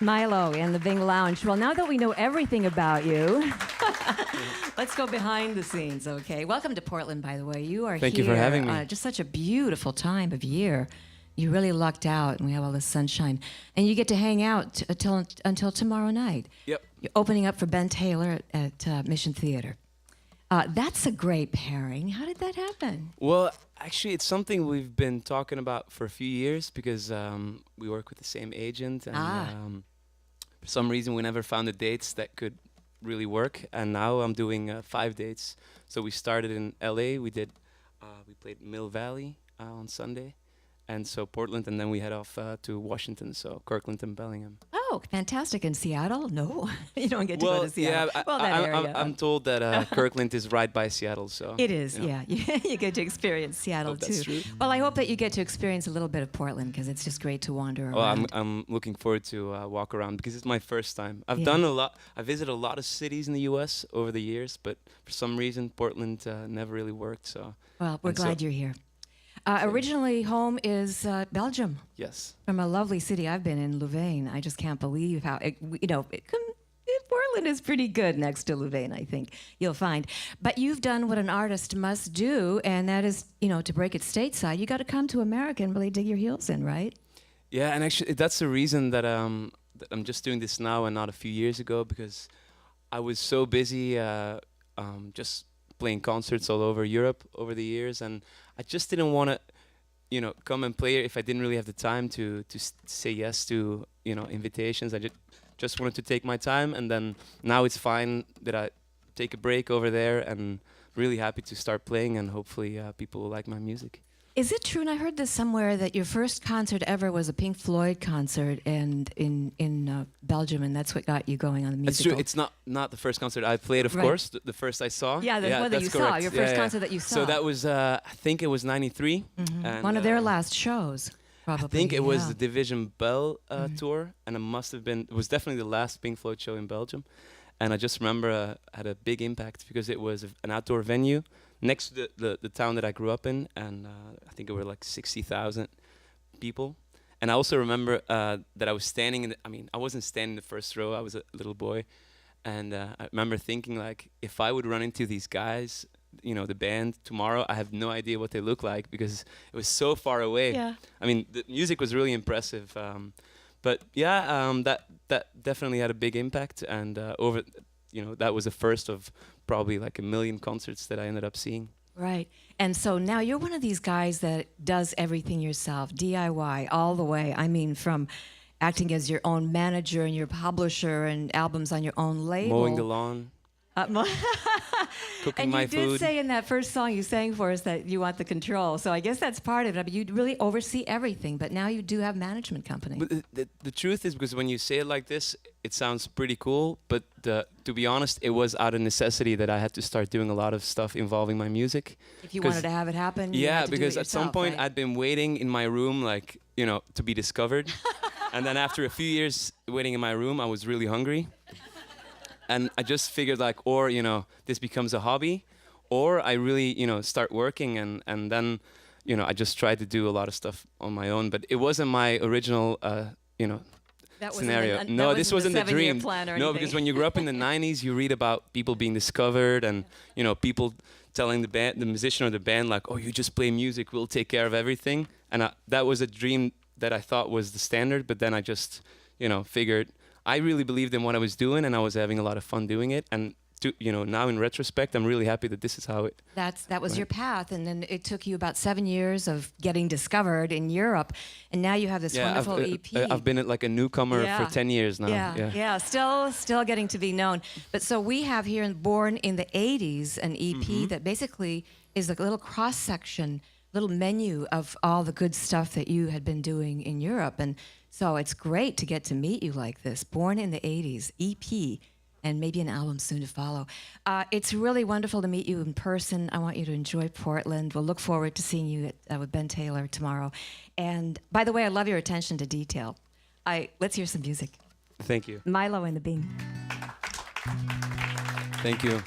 Milow in the Bing Lounge. Well, now that we know everything about you, let's go behind the scenes, okay? Welcome to Portland, by the way. You are Thank here. you for having me. Just such a beautiful time of year. You really lucked out, and we have all this sunshine. And you get to hang out until tomorrow night. Yep. You're opening up for Ben Taylor at Mission Theater. That's a great pairing. How did that happen? Well, actually, it's something we've been talking about for a few years because we work with the same agent, and for some reason we never found the dates that could really work. And now I'm doing 5 dates. So we started in LA. We played Mill Valley on Sunday, and so Portland, and then we head off to Washington, so Kirkland and Bellingham. Oh, fantastic. In Seattle? No, you don't get to go to Seattle. Yeah, well, that area. I'm told that Kirkland is right by Seattle, so It is, yeah. You get to experience Seattle, Hope that's too. true. Well, I hope that you get to experience a little bit of Portland, because it's just great to wander around. Well, I'm looking forward to walk around because it's my first time. I've Yeah. done a lot. I visited a lot of cities in the U.S. over the years, but for some reason Portland never really worked. So Well, we're and so- glad you're here. Originally, home is Belgium, yes, from a lovely city I've been in, Louvain. I just can't believe how, Portland is pretty good next to Louvain, I think, you'll find. But you've done what an artist must do, and that is, to break it stateside, you got to come to America and really dig your heels in, right? yeah, and actually that's the reason that I'm just doing this now and not a few years ago, because I was so busy just playing concerts all over Europe over the years, and I just didn't want to come and play if I didn't really have the time to say yes to invitations. I just wanted to take my time, and then now it's fine that I take a break over there, and really happy to start playing, and hopefully people will like my music. Is it true, and I heard this somewhere, that your first concert ever was a Pink Floyd concert in Belgium, and that's what got you going on the That's musical? true. It's not the first concert I played, of Right. course. The first I saw. Yeah, the one that that's you saw, correct. your first concert that you saw. So that was, I think it was '93. And, One of their last shows, probably. I think it was yeah. the Division Bell tour, and it was definitely the last Pink Floyd show in Belgium. And I just remember had a big impact because it was an outdoor venue next to the town that I grew up in, and I think it were like 60,000 people. And I also remember that I was standing I wasn't standing in the first row, I was a little boy, and I remember thinking, like, if I would run into these guys, the band tomorrow, I have no idea what they look like because it was so far away. Yeah. I mean, the music was really impressive, but yeah, that definitely had a big impact, and that was the first of probably like 1 million concerts that I ended up seeing. Right. And so now you're one of these guys that does everything yourself, DIY, all the way. I mean, from acting as your own manager and your publisher and albums on your own label. Mowing the lawn, cooking my food. And you did say in that first song you sang for us that you want the control. So I guess that's part of it. But you really oversee everything. But now you do have management company. But the truth is, because when you say it like this, it sounds pretty cool. But to be honest, it was out of necessity that I had to start doing a lot of stuff involving my music. If you wanted to have it happen, you yeah, had to do because it at some yourself, point right? I'd been waiting in my room, like, to be discovered. And then after a few years waiting in my room, I was really hungry. And I just figured, like, or, this becomes a hobby, or I really, start working, and then, I just tried to do a lot of stuff on my own. But it wasn't my original, That scenario. No, this wasn't the dream. Plan or no, anything. because when you grew up in the '90s, you read about people being discovered, and people telling the musician or the band, like, "Oh, you just play music, we'll take care of everything." And that was a dream that I thought was the standard. But then I just, figured I really believed in what I was doing, and I was having a lot of fun doing it. And now in retrospect, I'm really happy that this is how it. That was your path, and then it took you about 7 years of getting discovered in Europe, and now you have this wonderful EP. I've been like a newcomer for 10 years now. Yeah. Still getting to be known. But so we have here in Born in the 80s an EP that basically is a little cross section, little menu of all the good stuff that you had been doing in Europe, and so it's great to get to meet you like this. Born in the 80s EP. And maybe an album soon to follow. It's really wonderful to meet you in person. I want you to enjoy Portland. We'll look forward to seeing you with Ben Taylor tomorrow. And by the way, I love your attention to detail. Let's hear some music. Thank you. Milow and the Bing. Thank you.